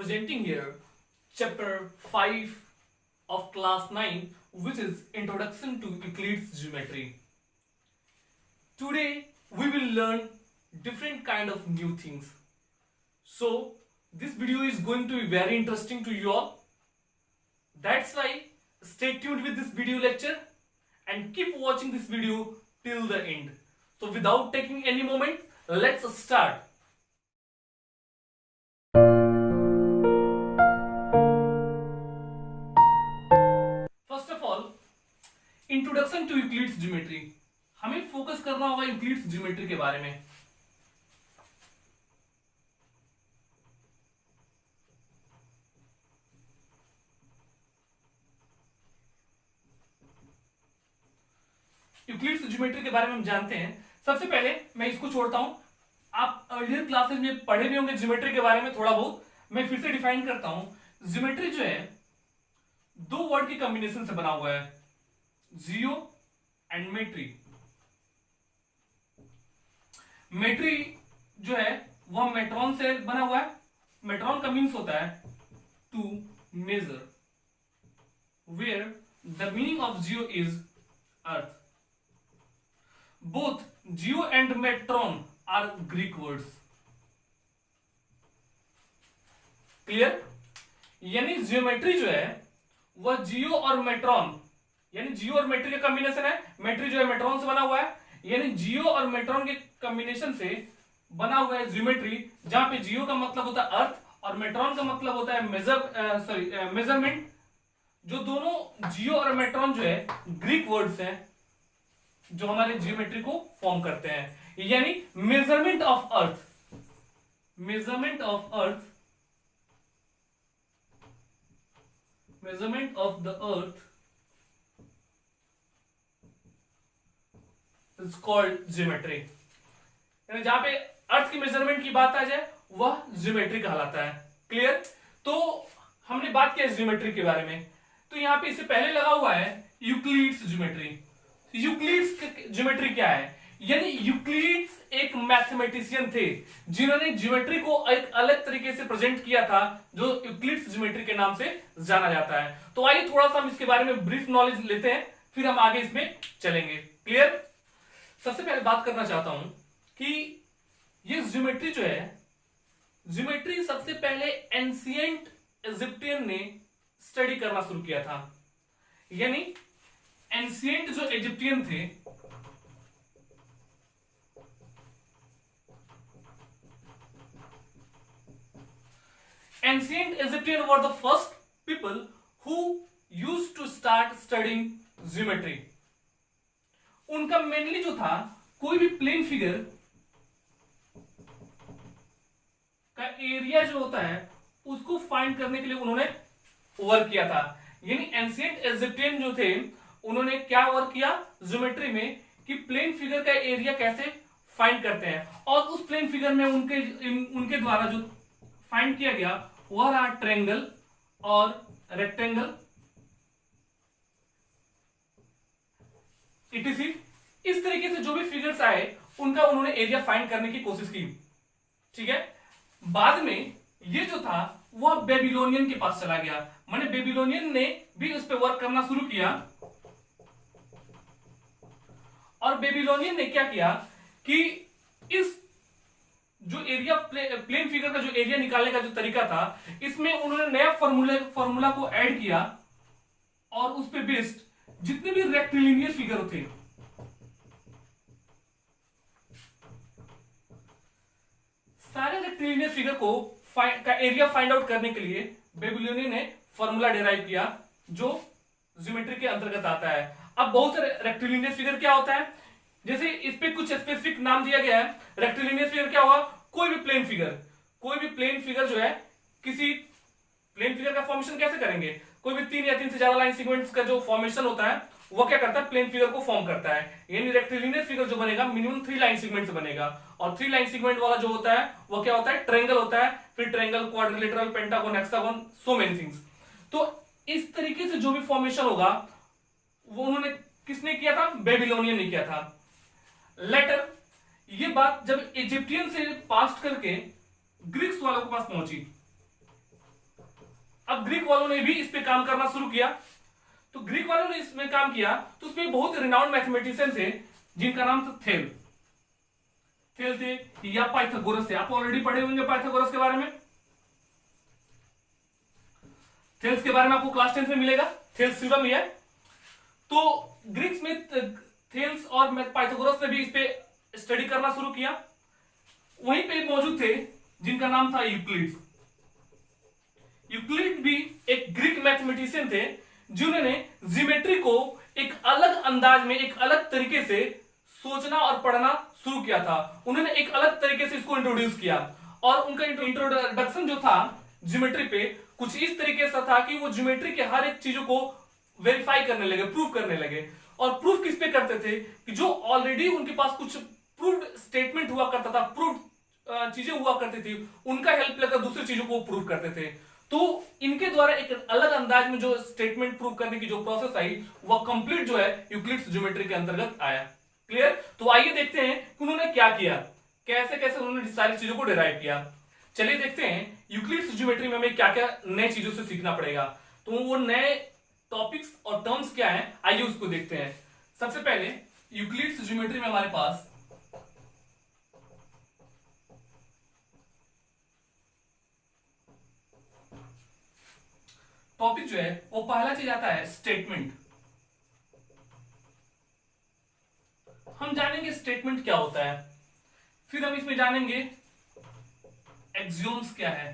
presenting here chapter 5 of class 9, which is Introduction to Euclid's Geometry. Today we will learn different kind of new things. So this video is going to be very interesting to you all. That's why stay tuned with this video lecture and keep watching this video till the end. So without taking any moment, let's start. First of all, introduction to Euclid's geometry. हमें focus करना होगा Euclid's geometry के बारे में. Euclid's geometry के बारे में हम जानते हैं. सबसे पहले मैं इसको छोड़ता हूं. आप अर्लियर क्लासेस में पढ़े भी होंगे ज्योमेट्री के बारे में थोड़ा बहुत. मैं फिर से डिफाइन करता हूं. ज्योमेट्री जो है दो वर्ड की कॉम्बिनेशन से बना हुआ है, जियो एंड मेट्री. मेट्री जो है वह मेट्रॉन से बना हुआ है. मेट्रॉन का मीन्स होता है to measure, where the meaning of geo is earth. Both geo and metron are Greek words. Clear? यानी जियोमेट्री जो है वह जियो और मेट्रॉन, यानी जियो और मेट्री का कॉम्बिनेशन है. मेट्री जो है मेट्रॉन से बना हुआ है, यानी जियो और मेट्रॉन के कॉम्बिनेशन से बना हुआ है ज्योमेट्री, जहां पे जियो का मतलब होता है अर्थ और मेट्रॉन का मतलब होता है मेजरमेंट. जो दोनों जियो और मेट्रॉन जो है ग्रीक वर्ड्स हैं जो हमारे जियोमेट्री को फॉर्म करते हैं. यानी measurement of earth, measurement of earth, measurement of the earth is called geometry. यानी जहां पे अर्थ की मेजरमेंट की बात आ जाए वह ज्योमेट्री कहलाता है. क्लियर? तो हमने बात किया ज्योमेट्री के बारे में. तो यहां पे इससे पहले लगा हुआ है यूक्लिड्स ज्योमेट्री. यूक्लिड्स ज्योमेट्री क्या है? यानी यूक्लिड्स एक मैथमेटिशियन थे जिन्होंने ज्योमेट्री को एक अलग तरीके से प्रेजेंट किया था, जो यूक्लिड्स ज्योमेट्री के नाम से जाना जाता है. तो आइए थोड़ा सा हम इसके बारे में ब्रीफ नॉलेज लेते हैं, फिर हम आगे इसमें चलेंगे. क्लियर? सबसे पहले बात करना चाहता हूं कि ये ज्योमेट्री जो है, ज्योमेट्री सबसे पहले एंशिएंट इजिप्टियन ने स्टडी करना शुरू किया था. यानी एंशिएंट जो इजिप्टियन थे Ancient Egyptians were the first people who used to start studying geometry. उनका मेनली जो था कोई भी प्लेन फिगर का एरिया जो होता है उसको फाइंड करने के लिए उन्होंने वर्क किया था. यानी एंशिएंट इजिप्टियन जो थे उन्होंने क्या वर्क किया ज्योमेट्री में कि प्लेन फिगर का एरिया कैसे फाइंड करते हैं, और उस प्लेन फिगर में उनके द्वारा जो फाइंड किया गया वह रहा ट्रायंगल और रेक्टेंगल इटीसी. इस तरीके से जो भी फिगर्स आए उनका उन्होंने एरिया फाइंड करने की कोशिश की. ठीक है? बाद में ये जो था वह बेबीलोनियन के पास चला गया. माने बेबीलोनियन ने भी उस पर वर्क करना शुरू किया, और बेबीलोनियन ने क्या किया कि इस जो एरिया प्लेन फिगर का जो एरिया निकालने का जो तरीका था, इसमें उन्होंने नया फॉर्मूला को ऐड किया, और उस पे बेस्ड जितने भी रेक्टिलिनियर फिगर थे सारे रेक्टिलिनियर फिगर का एरिया फाइंड आउट करने के लिए बेबीलोनियन ने फॉर्मूला डिराइव किया जो ज्योमेट्री के अंतर्गत आता है. अब बहुत सारे रेक्टिलिनियर फिगर क्या होता है, जैसे इस पे कुछ स्पेसिफिक नाम दिया गया है. रेक्टिलिनियर फिगर क्या होगा? कोई भी प्लेन फिगर जो है, किसी प्लेन फिगर का फॉर्मेशन कैसे करेंगे? कोई भी तीन या तीन से ज्यादा लाइन सेगमेंट्स का जो फॉर्मेशन होता है वो क्या करता है? प्लेन फिगर को फॉर्म करता है. यानी रेक्टिलिनियर फिगर जो बनेगा मिनिमम 3 लाइन सेगमेंट से बनेगा, और 3 लाइन सेगमेंट वाला जो होता है वो क्या होता है? ट्रायंगल होता है. फिर triangle, quadrilateral, pentagon, hexagon, so many things. तो इस तरीके से जो भी फॉर्मेशन होगा वो उन्होंने किसने किया था? बेबीलोनियन ने किया था. लेटर ये बात जब इजिप्टियन से पास करके ग्रीक्स वालों के पास पहुंची, अब ग्रीक वालों ने भी इस पे काम करना शुरू किया। तो ग्रीक वालों ने इसमें काम किया तो उसमें बहुत रिनाउंड मैथमेटिशियन थे जिनका नाम था थेल। थेल थे या पाइथागोरस थे। आप ऑलरेडी पढ़े होंगे पाइथागोरस के बारे में। थेल्स के बारे में आपको क्लास 10 में मिलेगा। थेल्स थ्योरम है। तो ग्रीक्स में थेल्स और पाइथागोरस ने भी इस पे स्टडी करना शुरू किया। वहीं पे मौजूद थे जिनका नाम था यूक्लिड। यूक्लिड भी एक ग्रीक मैथमेटिशियन थे जिन्होंने ज्योमेट्री को एक अलग अंदाज में, एक अलग तरीके से सोचना और पढ़ना शुरू किया था। उन्होंने एक अलग तरीके से इसको इंट्रोड्यूस किया और उनका इंट्रोडक्शन जो था ज्योमेट्री पे कुछ इस तरीके से था कि वो ज्योमेट्री के हर एक चीजों को वेरीफाई करने लगे, प्रूव करने लगे। और प्रूफ किस पे करते थे कि जो ऑलरेडी उनके पास कुछ प्रूव्ड स्टेटमेंट हुआ करता था, प्रूव्ड चीजें हुआ करती थी, उनका हेल्प लेकर दूसरी चीजों को प्रूव करते थे। तो इनके द्वारा एक अलग अंदाज में जो स्टेटमेंट प्रूव करने की जो प्रोसेस आई वह कंप्लीट जो है यूक्लिड्स ज्योमेट्री के अंतर्गत आया। क्लियर? तो आइए देखते हैं कि उन्होंने क्या किया, कैसे कैसे उन्होंने सारी चीजों को डिराइव किया। चलिए देखते हैं यूक्लिड्स ज्योमेट्री में हमें क्या क्या नए चीजों से सीखना पड़ेगा। तो वो नए टॉपिक्स और टर्म्स क्या हैं, आइए उसको देखते हैं। सबसे पहले यूक्लिड्स ज्योमेट्री में हमारे पास टॉपिक जो है वो पहला चीज आता है स्टेटमेंट। हम जानेंगे स्टेटमेंट क्या होता है, फिर हम इसमें जानेंगे एक्सियोम्स क्या है,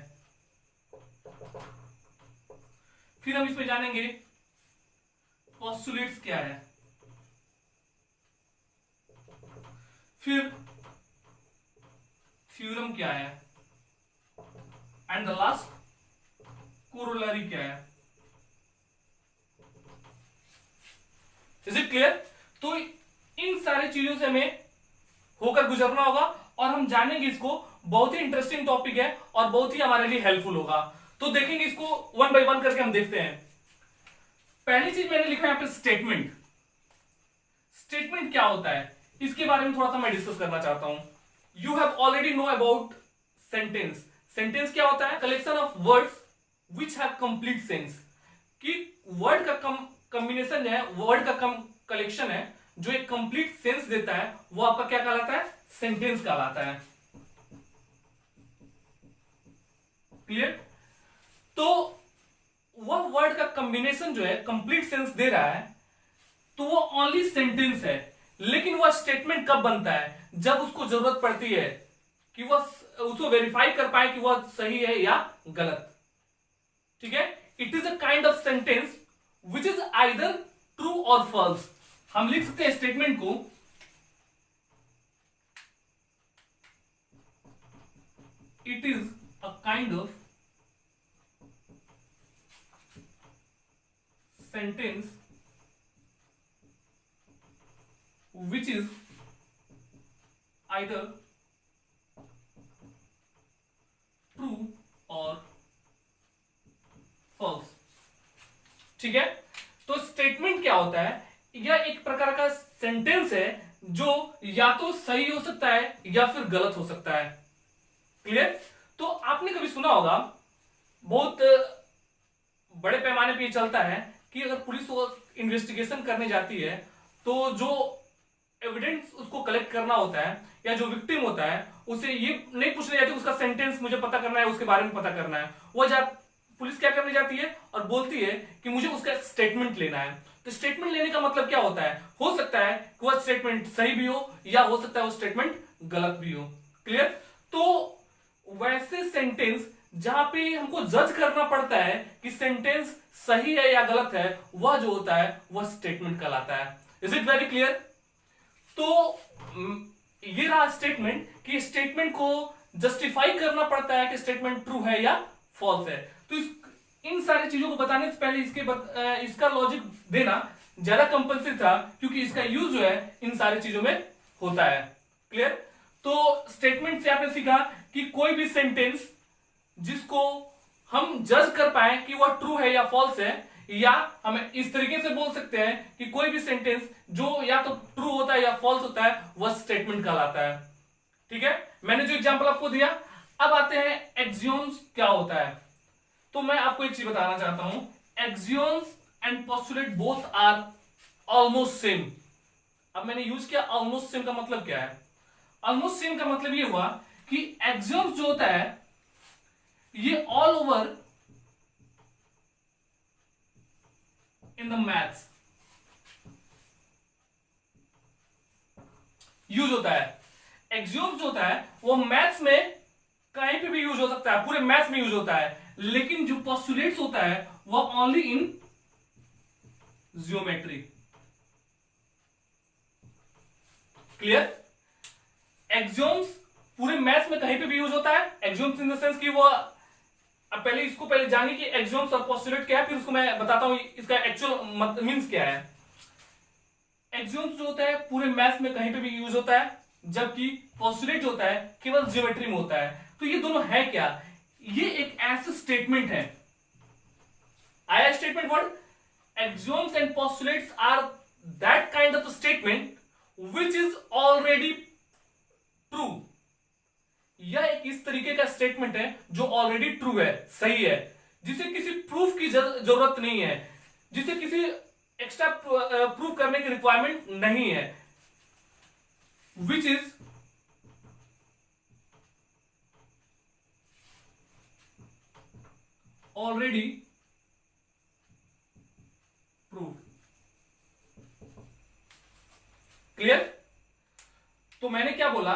फिर हम इसमें जानेंगे पोस्टुलेट्स क्या है, फिर थ्योरम क्या है एंड द लास्ट कोरोलरी क्या है। Is it clear? तो इन सारी चीजों से हमें होकर गुजरना होगा और हम जानेंगे इसको। बहुत ही इंटरेस्टिंग टॉपिक है और बहुत ही हमारे लिए हेल्पफुल होगा। तो देखेंगे इसको वन बाय वन करके हम देखते हैं। पहली चीज मैंने लिखा है यहां पे स्टेटमेंट। स्टेटमेंट क्या होता है इसके बारे में थोड़ा सा मैं डिस्कस करना चाहता हूं। You have already know about sentence. Sentence क्या होता है? Collection of words which have complete sense. कि वर्ड का कॉम्बिनेशन है, वर्ड का कलेक्शन है जो एक कंप्लीट सेंस देता है, वो आपका क्या कहलाता है? सेंटेंस कहलाता है। क्लियर? तो वह वर्ड का कॉम्बिनेशन जो है कंप्लीट सेंस दे रहा है तो वो ओनली सेंटेंस है। लेकिन वह स्टेटमेंट कब बनता है? जब उसको जरूरत पड़ती है कि वह उसको वेरीफाई कर पाए कि वह सही है या गलत। ठीक है? It is a kind of sentence which is either true और फॉल्स। हम लिख सकते हैं स्टेटमेंट को it is a kind of sentence which is either true or false। ठीक है? तो स्टेटमेंट क्या होता है? यह एक प्रकार का सेंटेंस है जो या तो सही हो सकता है या फिर गलत हो सकता है। क्लियर? तो आपने कभी सुना होगा, बहुत बड़े पैमाने पे ये चलता है कि अगर पुलिस इन्वेस्टिगेशन करने जाती है तो जो एविडेंस उसको कलेक्ट करना होता है या जो विक्टिम होता है उसे ये नहीं पूछने जाती उसका सेंटेंस मुझे पता करना है, उसके बारे में पता करना है। वो पुलिस क्या करने जाती है और बोलती है कि मुझे उसका स्टेटमेंट लेना है। तो स्टेटमेंट लेने का मतलब क्या होता है? हो सकता है कि वह स्टेटमेंट सही भी हो या हो सकता है वो स्टेटमेंट गलत भी हो। क्लियर? तो वैसे सेंटेंस जहां पे हमको जज करना पड़ता है कि सेंटेंस सही है या गलत है, वह जो होता है वह स्टेटमेंट कहलाता है। Is it very clear? तो ये रहा स्टेटमेंट कि स्टेटमेंट को जस्टिफाई करना पड़ता है कि स्टेटमेंट ट्रू है या फॉल्स है। तो इन सारी चीजों को बताने से पहले इसका लॉजिक देना ज्यादा कंपल्सरी था क्योंकि इसका यूज जो है इन सारी चीजों में होता है। क्लियर? तो स्टेटमेंट से आपने सीखा कि कोई भी सेंटेंस जिसको हम जज कर पाए कि वह ट्रू है या फॉल्स है, या हमें इस तरीके से बोल सकते हैं कि कोई भी सेंटेंस जो या तो ट्रू होता है या फॉल्स होता है वह स्टेटमेंट कहलाता है। ठीक है? मैंने जो एग्जांपल आपको दिया। अब आते हैं एक्सियोम्स क्या होता है। तो मैं आपको एक चीज बताना चाहता हूं, axioms and postulate both are almost same. अब मैंने यूज किया ऑलमोस्ट सेम का मतलब क्या है? ऑलमोस्ट सेम का मतलब ये हुआ कि एक्सियोम्स जो होता है ये all over in the maths use होता है। एक्सियोम्स जो होता है वो मैथ्स में कहीं पे भी यूज हो सकता है, पूरे मैथ्स में यूज होता है, लेकिन जो पोस्टुलेट्स होता है वो ओनली इन ज्योमेट्री। क्लियर? एक्सियोम्स पूरे मैथ्स में कहीं पे भी यूज होता है। एक्सियोम्स इन द सेंस कि वो, अब पहले जानिए कि एक्सियोम्स और पोस्टुलेट क्या है, फिर उसको मैं बताता हूं इसका एक्चुअल मींस क्या है। एक्सियोम्स जो होता है पूरे मैथ्स में कहीं पे भी यूज होता है, जबकि पोस्टुलेट जो होता है केवल ज्योमेट्री में होता है। तो ये दोनों है क्या? ये एक ऐसा स्टेटमेंट है, आया statement word, axioms and postulates are that kind of a statement which is already true। यह एक इस तरीके का स्टेटमेंट है जो ऑलरेडी ट्रू है, सही है, जिसे किसी प्रूफ की जरूरत नहीं है, जिसे किसी एक्स्ट्रा प्रूफ करने की रिक्वायरमेंट नहीं है, which is already prove. Clear? तो मैंने क्या बोला,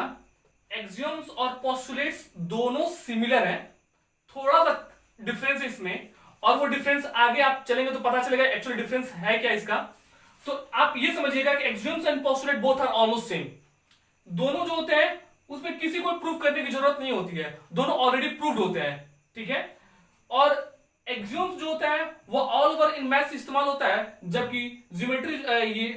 एक्सियोम्स और पोस्टुलेट्स दोनों सिमिलर हैं, थोड़ा सा डिफरेंस है इसमें, और वो डिफरेंस आगे आप चलेंगे तो पता चलेगा एक्चुअल डिफरेंस है क्या इसका। तो आप ये समझिएगा कि axioms and postulate both are almost same. दोनों जो होते हैं उसमें किसी को प्रूफ करने की जरूरत नहीं होती है, दोनों ऑलरेडी प्रूव्ड होते हैं। ठीक है? और एक्सियोम्स जो होता है वो ऑल ओवर इन मैथ्स इस्तेमाल होता है, जबकि ज्योमेट्री ये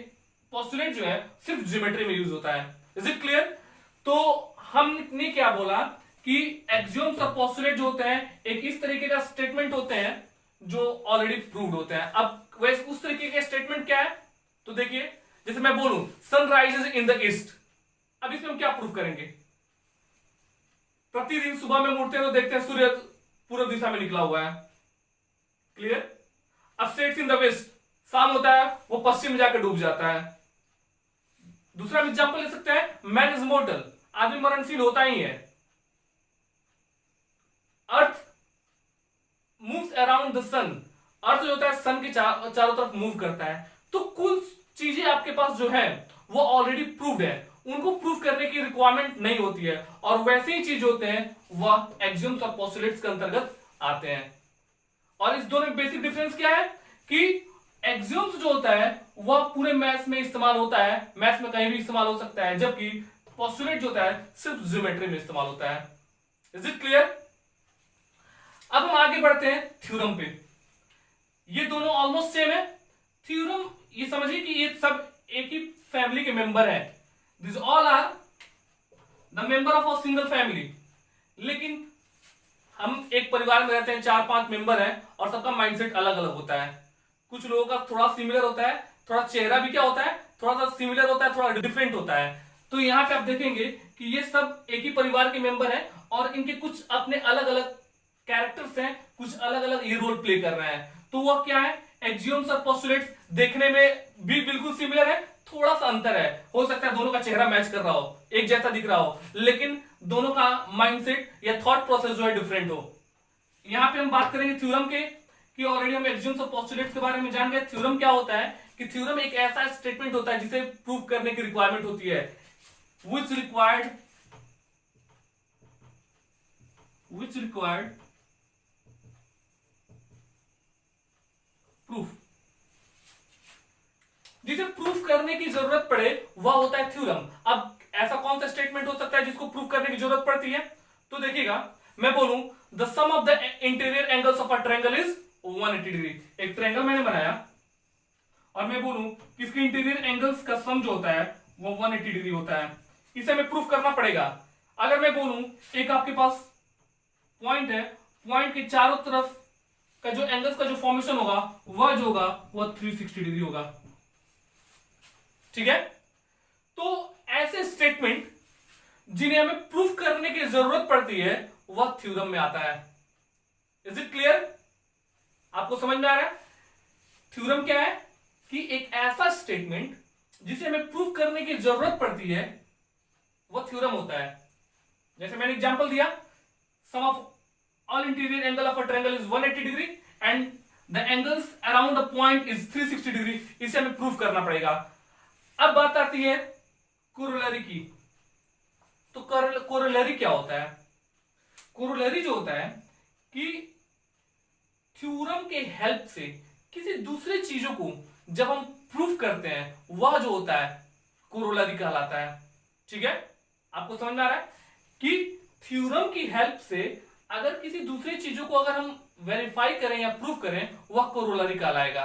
पोस्टुलेट जो है सिर्फ ज्योमेट्री में यूज होता है। Is it clear? तो हमने क्या बोला कि एक्सियोम्स और पोस्टुलेट जो होते हैं एक इस तरीके का स्टेटमेंट होते हैं जो ऑलरेडी प्रूव्ड होते हैं। अब वैसे उस तरीके का स्टेटमेंट क्या है? तो देखिए, जैसे मैं बोलूं sun rises in the east, अब इसमें हम क्या प्रूव करेंगे? प्रतिदिन सुबह में उठते हैं तो देखते हैं सूर्य पूर्व दिशा में निकला हुआ है। क्लियर? अब सेट्स इन द वेस्ट, शाम होता है वो पश्चिम में जाकर डूब जाता है। दूसरा एग्जांपल ले सकते हैं, मैन इज मोर्टल, आदमी मरणशील होता ही है। अर्थ मूव्स अराउंड द सन, अर्थ जो होता है सन के चारों तरफ मूव करता है। तो कुछ चीजें आपके पास जो है वो ऑलरेडी प्रूव्ड है, उनको प्रूव करने की रिक्वायरमेंट नहीं होती है, और वैसे ही चीज होते हैं वह एक्सियोम्स और पोस्टुलेट्स के अंतर्गत आते हैं। और इस दोनों में बेसिक डिफरेंस क्या है कि एक्सियोम्स जो होता है वह पूरे मैथ्स में इस्तेमाल होता है, मैथ्स में कहीं भी इस्तेमाल हो सकता है, जबकि पोस्टुलेट जो होता है सिर्फ ज्योमेट्री में इस्तेमाल होता है। Is it clear? अब हम आगे बढ़ते हैं थ्योरम पे। ये दोनों ऑलमोस्ट सेम है। थ्योरम ये समझिए कि ये सब एक ही फैमिली के मेंबर है, this all are the member of a single family. लेकिन हम एक परिवार में रहते हैं, 4-5 मेंबर हैं, और सबका माइंडसेट अलग अलग होता है। कुछ लोगों का थोड़ा सिमिलर होता है, थोड़ा चेहरा भी क्या होता है, थोड़ा सा सिमिलर होता है, थोड़ा डिफरेंट होता है। तो यहां पे आप देखेंगे कि ये सब एक ही परिवार के मेंबर हैं, और इनके कुछ अपने अलग अलग कैरेक्टर्स हैं, कुछ अलग अलग ये रोल प्ले कर रहे हैं। तो वह क्या है, एक्सियोम्स और पोस्टुलेट्स देखने में भी बिल्कुल सिमिलर है, थोड़ा सा अंतर है, हो सकता है दोनों का चेहरा मैच कर रहा हो, एक जैसा दिख रहा हो, लेकिन दोनों का माइंडसेट या थॉट प्रोसेस जो है डिफरेंट हो। यहां पे हम बात करेंगे थ्योरम के, कि ऑलरेडी हम एक्सियोम्स और पोस्टुलेट्स के बारे में जान गए। थ्योरम क्या होता है कि थ्योरम एक ऐसा स्टेटमेंट होता है जिसे प्रूव करने की रिक्वायरमेंट होती है, which required प्रूफ, जिसे प्रूफ करने की जरूरत पड़े वह होता है थ्योरम। अब ऐसा कौन सा स्टेटमेंट हो सकता है जिसको प्रूफ करने की जरूरत पड़ती है? तो देखिएगा, मैं बोलूं the sum of the interior angles of a triangle is 180 degree. एक ट्रायंगल मैंने बनाया और मैं बोलूं कि इसके इंटीरियर एंगल्स का सम जो होता है वो 180 डिग्री होता है, इसे हमें प्रूफ करना पड़ेगा। अगर मैं बोलूं एक आपके पास पॉइंट है, पॉइंट के चारों तरफ का जो एंगल्स का जो फॉर्मेशन होगा वह जो होगा वह 360 डिग्री होगा। ठीक है? तो ऐसे स्टेटमेंट जिन्हें हमें प्रूफ करने की जरूरत पड़ती है वह थ्योरम में आता है। Is it clear? आपको समझ में आ रहा है? थ्योरम क्या है कि एक ऐसा स्टेटमेंट जिसे हमें प्रूफ करने की जरूरत पड़ती है, वो थ्योरम होता है। जैसे मैंने एग्जांपल दिया, sum of all interior angle of a triangle is 180 degree and the angles around the point is 360 degree. इसे हमें प्रूफ करना पड़ेगा। अब बात आती है कोरोलरी की। तो कोरोलरी क्या होता है? कोरोलरी जो होता है कि थ्योरम के हेल्प से किसी दूसरे चीजों को जब हम प्रूफ करते हैं, वह जो होता है कोरोलरी कहलाता है। ठीक है, आपको समझ में आ रहा है कि थ्योरम की हेल्प से अगर किसी दूसरी चीजों को अगर हम वेरीफाई करें या प्रूफ करें, वह कोरोलरी कहलाएगा।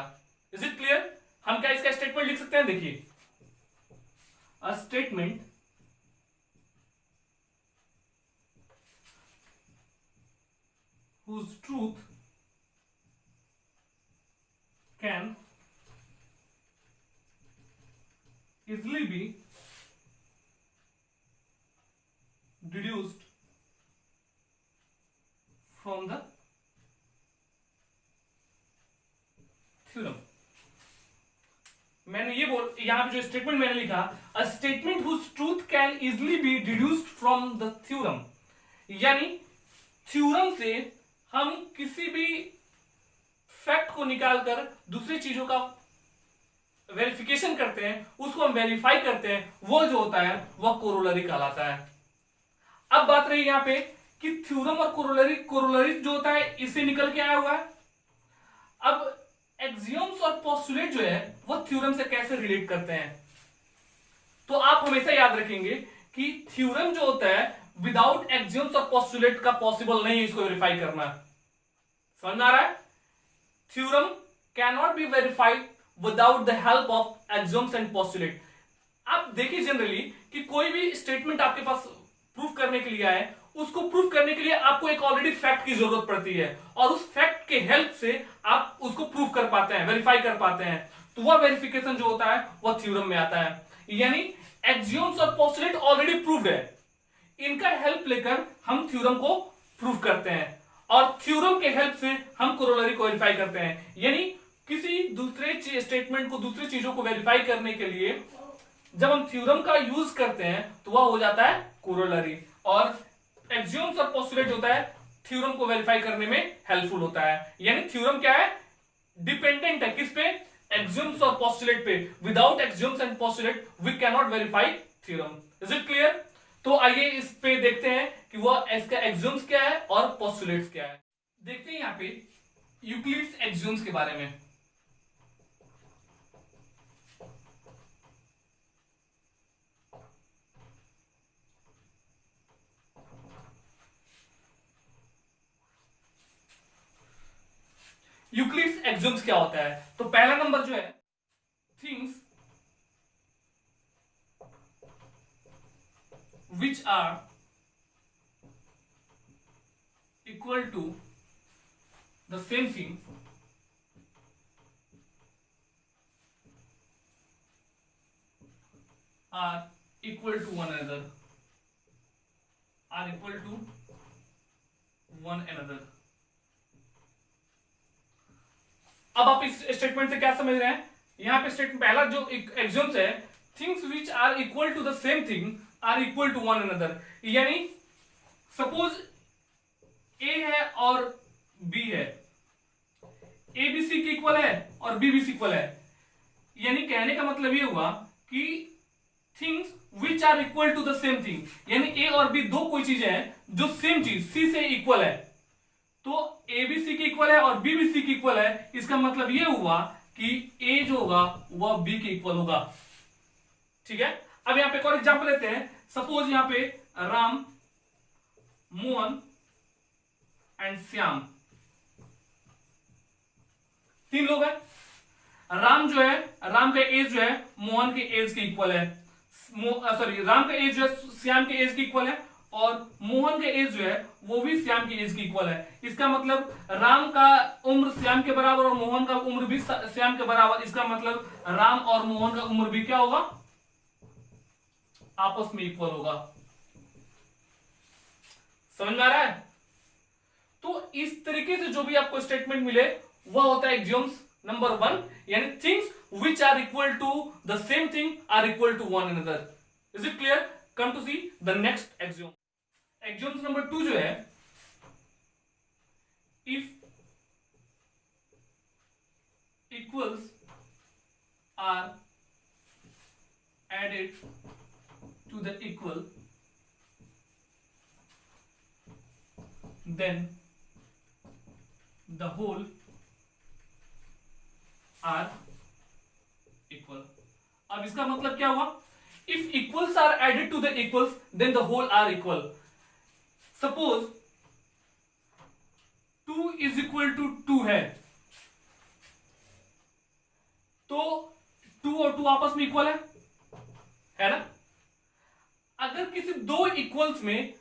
Is it clear? हम क्या इसका स्टेटमेंट लिख सकते हैं? देखिए, a statement whose truth can easily be deduced from the theorem। मैंने ये यहां पे जो स्टेटमेंट मैंने लिखा, a statement whose truth can easily be deduced from the theorem, यानी थ्योरम से हम किसी भी फैक्ट को निकालकर दूसरी चीजों का वेरिफिकेशन करते हैं, उसको हम वेरीफाई करते हैं, वो जो होता है वह कोरोलरी कहलाता है। अब बात रही यहां पे कि थ्योरम और कोरोलरी जो होता है इससे निकल के आया हुआ है। अब एक्सियम्स और पोस्टुलेट जो है वो थ्योरम से कैसे रिलेट करते हैं? तो आप हमेशा याद रखेंगे कि थ्योरम जो होता है विदाउट एक्सियम्स और पोस्टुलेट का पॉसिबल नहीं है इसको वेरीफाई करना। समझ में आ रहा है? Theorem can not be verified without the help of axioms and postulate. आप देखिए जनरली कि कोई भी स्टेटमेंट आपके पास प्रूफ करने के लिए आए, उसको प्रूफ करने के लिए आपको एक ऑलरेडी फैक्ट की जरूरत पड़ती है और उस फैक्ट के हेल्प से आप उसको प्रूफ कर पाते हैं, वेरीफाई कर पाते हैं। तो वह वेरिफिकेशन जो होता है वह थ्योरम में आता है। यानी एक्सियम्स और पोस्टुलेट ऑलरेडी प्रूव्ड है, इनका हेल्प लेकर हम थ्योरम को प्रूफ करते हैं और थ्योरम के हेल्प से हम कोरोलरी को वेरीफाई करते हैं। यानी किसी दूसरे स्टेटमेंट को, दूसरी चीजों को वेरीफाई करने के लिए जब हम थ्योरम का यूज करते हैं तो वह हो जाता है कोरोलरी, और एक्सियम्स और पोस्टुलेट होता है थ्योरम को वेरीफाई करने में हेल्पफुल होता है। यानी थ्योरम क्या है? डिपेंडेंट है किस पे? एक्सियम्स और पोस्टुलेट पे। Without axioms and postulate we can not verify theorem. Is it clear? तो आइए इस पे देखते हैं कि वह इसका एक्सियम्स क्या है और पोस्टुलेट्स क्या है। देखते हैं यहां पे यूक्लिड्स एक्सियम्स के बारे में। यूक्लिड्स एक्सियम्स क्या होता है? तो पहला नंबर जो है, things which are equal to the same thing are equal to one another, are equal to one another। अब आप इस स्टेटमेंट से क्या समझ रहे हैं? यहां पे स्टेटमेंट पहला जो एक्सियम्स है, things which are equal to the same thing are equal to one another. यानी सपोज ए है और बी है, ए बी सी के इक्वल है और बी बी सी इक्वल है। यानी कहने का मतलब ये हुआ कि things which are equal to the same thing, यानी ए और बी दो कोई चीजें हैं जो सेम चीज सी से इक्वल है। तो ए बी सी के इक्वल है और बी बी सी के इक्वल है, इसका मतलब ये हुआ कि ए जो होगा वह बी के इक्वल होगा। ठीक है, अब यहां पे एक और एग्जांपल लेते हैं। सपोज यहां पे राम, मोहन एंड श्याम, तीन लोग हैं। राम जो है, राम का एज जो है मोहन के एज के इक्वल है, सॉरी राम का एज जो है श्याम के एज के इक्वल है और मोहन का एज जो है वो भी श्याम की एज के इक्वल है। इसका मतलब राम का उम्र श्याम के बराबर और मोहन का उम्र भी श्याम के बराबर। इसका मतलब राम और मोहन का उम्र भी क्या होगा? आपस में इक्वल होगा। समझ में आ रहा है? तो इस तरीके से जो भी आपको स्टेटमेंट मिले वह होता है एक्सियोम्स नंबर 1, यानी things which are equal to the same thing are equal to one another. Is it clear? Come to see the next axiom. Axioms number 2 जो है, if equals are added to the equal, then the whole are equal। अब इसका मतलब क्या हुआ? If equals are added to the equals, then the whole are equal। Suppose 2 is equal to 2 है, तो 2 और 2 आपस में इक्वल है ना? अगर किसी दो इक्वल्स में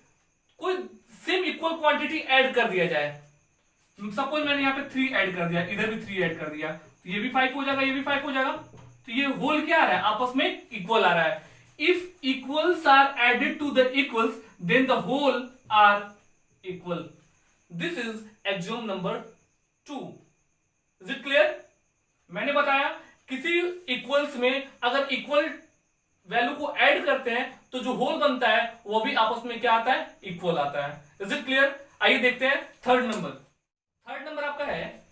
कोई सेम इक्वल क्वांटिटी ऐड कर दिया जाए, सपोज मैंने यहां पे 3 ऐड कर दिया, इधर भी 3 ऐड कर दिया, तो ये भी 5 हो जाएगा, ये भी 5 हो जाएगा, तो ये होल क्या आ रहा है? आपस में इक्वल आ रहा है। If equals are added to the equals, then the whole are equal. This is axiom number 2। Is it clear? मैंने बताया किसी इक्वल्स में अगर इक्वल वैल्यू को ऐड करते हैं तो जो होल बनता है वो भी आपस में क्या आता है? इक्वल आता है। Is it clear? आइए देखते हैं थर्ड नंबर। थर्ड नंबर आपका है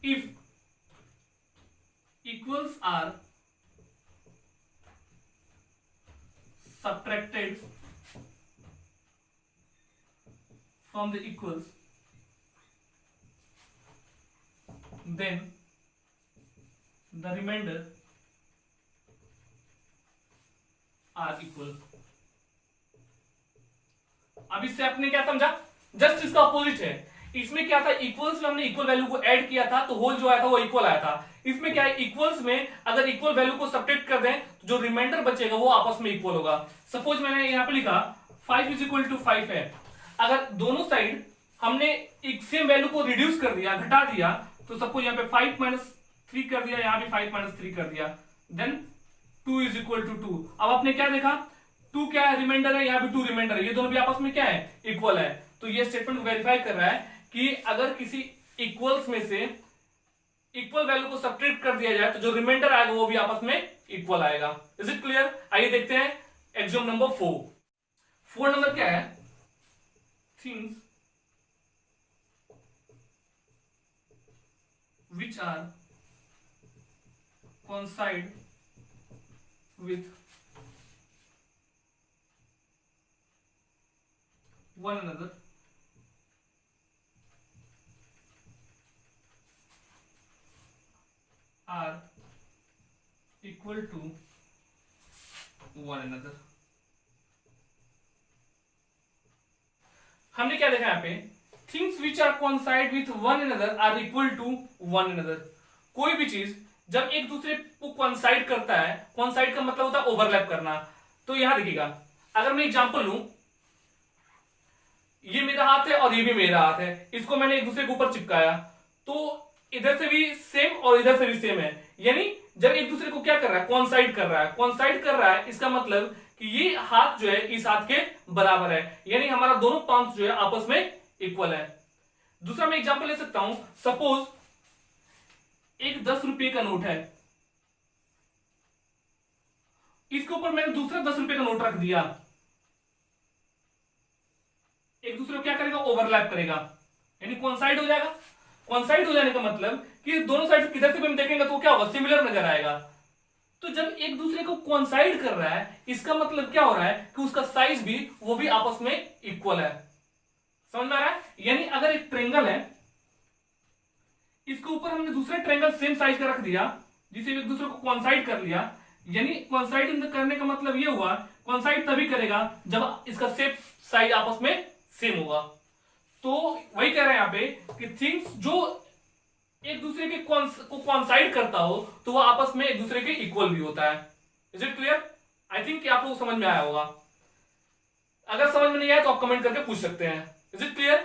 if equals are subtracted from the equals, then the remainder are equal। अब इससे आपने क्या समझा? जस्ट इसका अपोजिट है। इसमें क्या था? इक्वल्स में हमने इक्वल वैल्यू को ऐड किया था तो होल जो आया था वो इक्वल आया था। इसमें क्या है? इक्वल्स में अगर इक्वल वैल्यू को सब्ट्रैक्ट कर दें तो जो रिमाइंडर बचेगा वो आपस में इक्वल होगा। सपोज मैंने यहां पे लिखा 5 इज इक्वल टू 5 है, अगर दोनों साइड हमने एक सेम वैल्यू को रिड्यूस कर दिया, घटा दिया, तो सपोज यहां पे 5 माइनस 3 कर दिया, यहां भी 5 माइनस 3 कर दिया, देन 2 इज इक्वल टू 2। अब आपने क्या देखा? 2 क्या है? रिमाइंडर है, यहां भी 2 रिमाइंडर है, ये दोनों भी आपस में क्या है? इक्वल है। तो ये स्टेटमेंट वेरीफाई कर रहा है कि अगर किसी इक्वल्स में से इक्वल वैल्यू को सब्ट्रैक्ट कर दिया जाए तो जो रिमाइंडर आएगा वो भी आपस में इक्वल आएगा। Is it clear? आइए देखते हैं एक्सियोम नंबर 4। 4 नंबर क्या है? Things which are coincide with one another are equal to one another। हमने क्या देखा यहाँ पे? Things which are coincide with one another are equal to one another। कोई भी चीज जब एक दूसरे को कोइंसाइड करता है, कोइंसाइड का मतलब होता है ओवरलैप करना। तो यहां देखिएगा, अगर मैं एग्जांपल लूं, ये मेरा हाथ है और ये भी मेरा हाथ है, इसको मैंने एक दूसरे के ऊपर चिपकाया, तो इधर से भी सेम और इधर से भी सेम है, यानी जब एक दूसरे को क्या कर रहा है? कोइंसाइड कर रहा है। कोइंसाइड कर रहा है इसका मतलब कि ये हाथ जो है इस हाथ के बराबर है, यानी हमारा दोनों पाम्स जो है आपस में इक्वल है। दूसरा मैं एग्जांपल ले सकता हूं, सपोज एक 10 रुपए का नोट है, इसके ऊपर मैंने दूसरा 10 रुपए का नोट रख दिया, एक दूसरे को क्या करेगा? ओवरलैप करेगा, यानी कोइंसाइड हो जाएगा। कोइंसाइड हो जाने का मतलब कि दोनों साइड किधर से भी हम देखेंगे तो क्या होगा? सिमिलर नजर आएगा। तो जब एक दूसरे को कोइंसाइड कर रहा है इसका मतलब क्या हो रहा है कि उसका साइज भी वो भी आपस में इक्वल है। समझ में आ रहा है? यानी अगर एक ट्रायंगल है, इसके ऊपर हमने दूसरा ट्रायंगल सेम साइज का रख दिया, जिसे एक दूसरे को कोइंसाइड कर लिया, यानी कोइंसाइड करने का मतलब ये हुआ, कोइंसाइड तभी करेगा जब इसका शेप साइज आपस में सेम होगा। तो वही कह रहे हैं यहां पे कि थिंग्स जो एक दूसरे के को कोइंसाइड करता हो तो वो आपस में एक दूसरे के इक्वल भी होता है। Is it clear? I think आप लोग समझ में आया होगा। अगर समझ में नहीं आया तो आप कमेंट करके पूछ सकते हैं। Is it clear?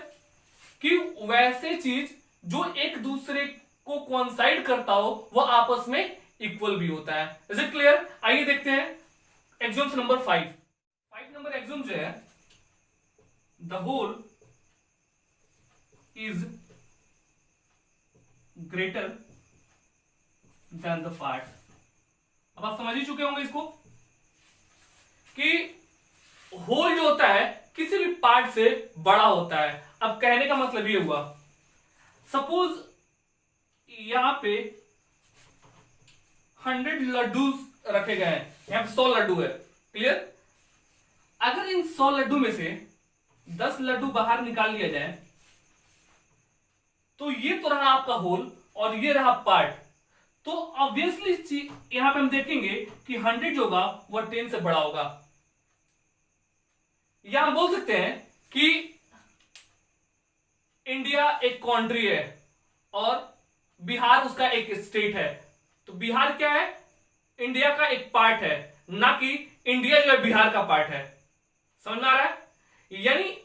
कि वैसे चीज जो एक दूसरे को कोइंसाइड करता हो वो आपस में इक्वल भी होता है। Is it clear? आइए देखते हैं एक्सियोम्स नंबर 5। 5 नंबर एक्सियोम जो है, the whole is greater than the part. अब आप समझ ही चुके होंगे इसको कि होल जो होता है किसी भी पार्ट से बड़ा होता है। अब कहने का मतलब ये हुआ, सपोज यहां पे 100 लड्डू रखे गए हैं, यहां पे 100 लड्डू है, क्लियर। अगर इन 100 लड्डू में से 10 लड्डू बाहर निकाल लिया जाए तो ये तो रहा आपका होल और ये रहा पार्ट। तो ऑब्वियसली यहां पे हम देखेंगे कि 100 जो होगा वह 10 से बड़ा होगा। या हम बोल सकते हैं कि इंडिया एक कंट्री है और बिहार उसका एक स्टेट है। तो बिहार क्या है, इंडिया का एक पार्ट है, ना कि इंडिया जो है बिहार का पार्ट है। समझ में आ रहा है? यानी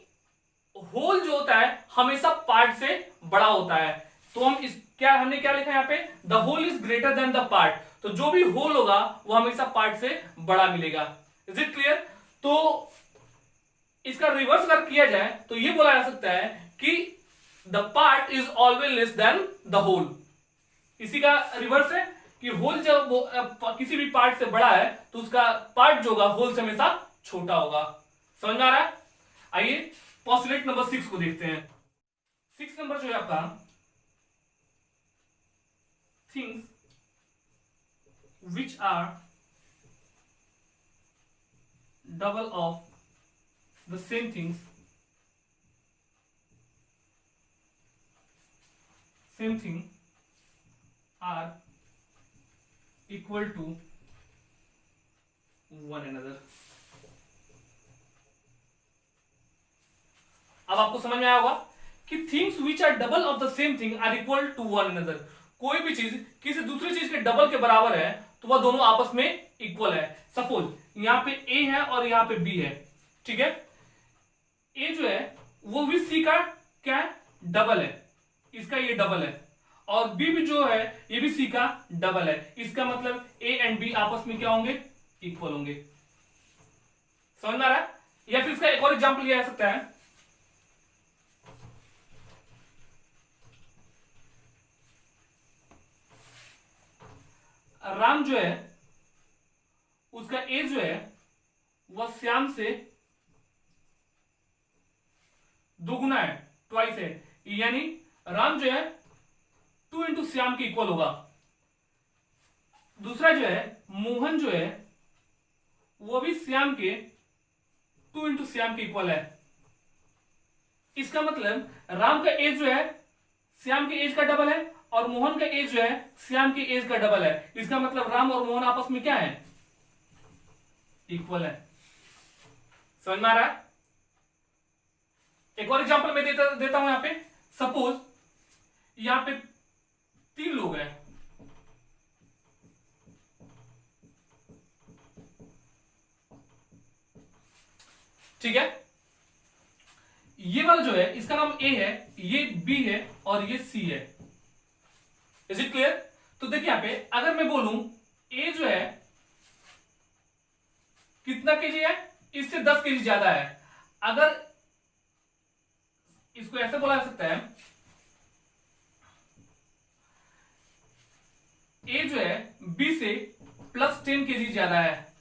होल जो होता है हमेशा पार्ट से बड़ा होता है। तो हम इस हमने क्या लिखा यहां पे, the whole is greater than the part. तो जो भी होल होगा वो हमेशा पार्ट से बड़ा मिलेगा। Is it clear? तो इसका रिवर्स अगर किया जाए तो ये बोला जा सकता है कि the part is always less than the whole. इसी का रिवर्स है कि होल जब किसी भी पार्ट से बड़ा है तो उसका पार्ट जो होगा होल से हमेशा छोटा होगा। समझ में आ रहा है? आइए पोस्टुलेट नंबर 6 को देखते हैं। 6 नंबर जो है आपका, things which are double of the same things, same thing are equal to one another. अब आपको समझ में आया होगा कि things which are double of the same thing are equal to one another. कोई भी चीज किसी दूसरी चीज के डबल के बराबर है तो वह दोनों आपस में इक्वल है। सपोज यहां पे ए है और यहां पे बी है, ठीक है। ए जो है वो भी सी का क्या है, डबल है, इसका ये डबल है। और बी भी जो है ये भी सी का डबल है। इसका मतलब ए एंड बी आपस में क्या होंगे, इक्वल होंगे। समझ में आ रहा है? या फिर इसका एक और एग्जांपल लिया जा सकता है। राम जो है उसका एज जो है वह श्याम से दोगुना है, ट्वाइस है। यानी राम जो है 2 इंटू श्याम के इक्वल होगा। दूसरा जो है मोहन जो है वो भी श्याम के 2 इंटू श्याम के इक्वल है। इसका मतलब राम का एज जो है श्याम के एज का डबल है और मोहन का एज जो है श्याम के एज का डबल है। इसका मतलब राम और मोहन आपस में क्या है, इक्वल है। समझ में आ रहा है? एक और एग्जांपल मैं देता हूं यहां पे। सपोज यहां पे 3 लोग हैं, ठीक है। ये वाला जो है इसका नाम ए है, ये बी है और ये सी है। Is it clear? तो देखिए यहां पे अगर मैं बोलूं ए जो है कितना केजी है, इससे 10 केजी ज्यादा है। अगर इसको ऐसे बोला जा सकता है, ए जो है बी से प्लस 10 केजी ज्यादा है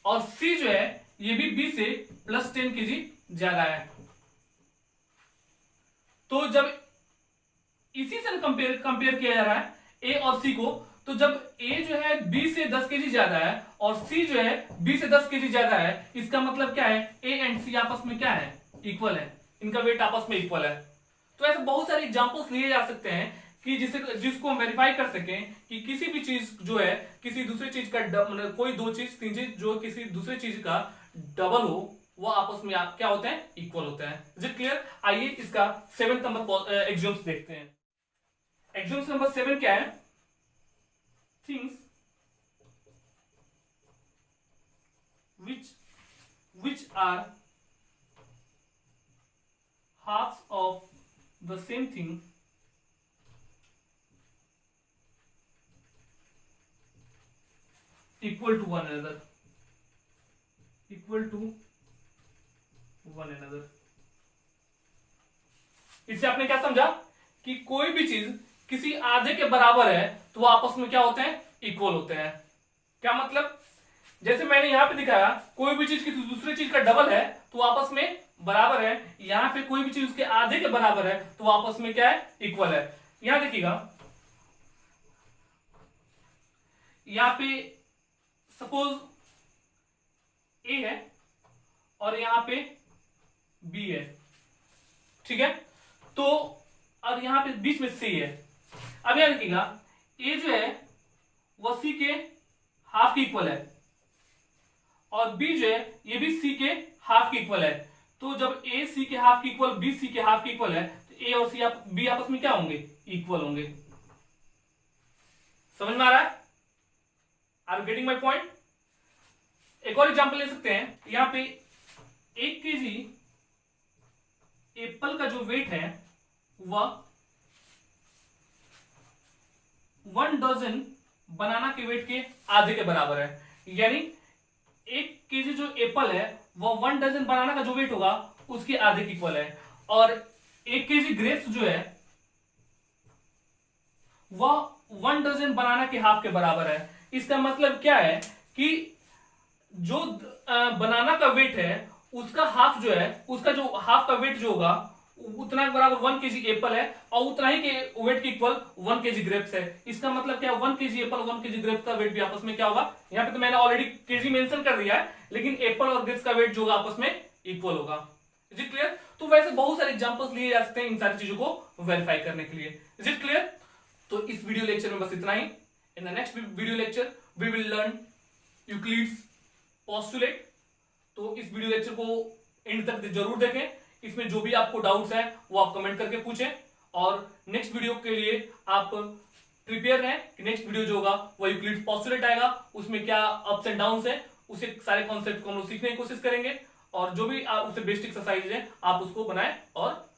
और सी जो है ये भी बी से प्लस 10 केजी ज्यादा है। तो जब इसी से कंपेयर किया जा रहा है ए और सी को, तो जब ए जो है बी से 10 केजी ज्यादा है और सी जो है बी से 10 केजी ज्यादा है, इसका मतलब क्या है, ए एंड सी आपस में क्या है, इक्वल है। इनका वेट आपस में इक्वल है। तो ऐसे बहुत सारे एग्जांपल्स लिए जा सकते हैं कि जिसको हम वेरीफाई कर सकें कि किसी भी चीज जो है किसी दूसरी चीज का मतलब कोई 2 चीज 3 चीज जो किसी दूसरी चीज का डबल हो वो आपस में क्या होते हैं, इक्वल होते हैं। Is it clear? आइए इसका 7th नंबर एग्जाम्स देखते हैं। एग्जाम्स नंबर 7 क्या है, things which are halves of the same thing equal to one another, equal to one another। इससे आपने क्या समझा कि कोई भी चीज किसी आधे के बराबर है तो वो आपस में क्या होते हैं, इक्वल होते हैं। क्या मतलब, जैसे मैंने यहां पे दिखाया कोई भी चीज किसी दूसरी चीज का डबल है तो आपस में बराबर है, यहां पे कोई भी चीज उसके आधे के बराबर है तो आपस में क्या है, इक्वल है। यहां देखिएगा, यहां पे सपोज ए है और यहां पे बी है, ठीक है, तो और यहां पे बीच में सी है। अब यहां देखिएगा, ए जो है वह सी के हाफ के इक्वल है और बी जो है ये भी सी के हाफ के इक्वल है। तो जब ए सी के हाफ के इक्वल, बी सी के हाफ के इक्वल है, तो ए और सी बी आपस में क्या होंगे, इक्वल होंगे। समझ में आ रहा है? Are you getting my point? एक और एग्जांपल ले सकते हैं, यहां पे 1 केजी एप्पल का जो वेट है वह 1 डजन बनाना के वेट के आधे के बराबर है। यानी 1 केजी जो एप्पल है वह 1 डजन बनाना का जो वेट होगा उसके आधे के इक्वल है, और 1 केजी ग्रेप्स जो है वह 1 डजन बनाना के हाफ के बराबर है। इसका मतलब क्या है कि जो बनाना का वेट है उसका हाफ जो है, उसका जो हाफ का वेट जो होगा उतना के बराबर 1 केजी एप्पल है और उतना ही के वेट के इक्वल 1 केजी ग्रेप्स है। इसका मतलब क्या है, 1 केजी एप्पल 1 केजी ग्रेप्स का वेट भी आपस में क्या होगा, यहाँ पे तो मैंने ऑलरेडी केजी मेंशन कर दिया है, लेकिन एप्पल और ग्रेप्स का वेट जो होगा आपस में इक्वल होगा। Is it clear? तो वैसे बहुत सारे एग्जांपल्स लिए जा सकते हैं इन सारी चीजों को वेरीफाई करने के लिए। Is it clear? तो इस वीडियो लेक्चर में बस इतना ही। In the next video lecture we will learn Euclid's postulate. तो इस वीडियो लेक्चर को एंड तक जरूर देखें, इसमें जो भी आपको डाउट्स हैं वो आप कमेंट करके पूछें, और नेक्स्ट वीडियो के लिए आप प्रिपेयर रहें कि नेक्स्ट वीडियो जो होगा वो यूक्लिड्स पोस्टुलेट आएगा, उसमें क्या अप्स एंड डाउन्स है, उसे सारे कॉन्सेप्ट को हम लोग सीखने की कोशिश करेंगे, और जो भी उससे बेसिक एक्सरसाइज है आप उसको बनाएं और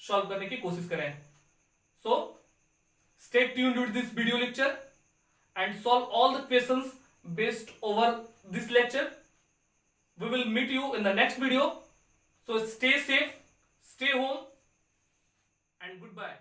सॉल्व करने की कोशिश करें। सो stay tuned with this video lecture and solve all the questions based over this lecture. We will meet you in the next video. So stay safe, stay home, and goodbye.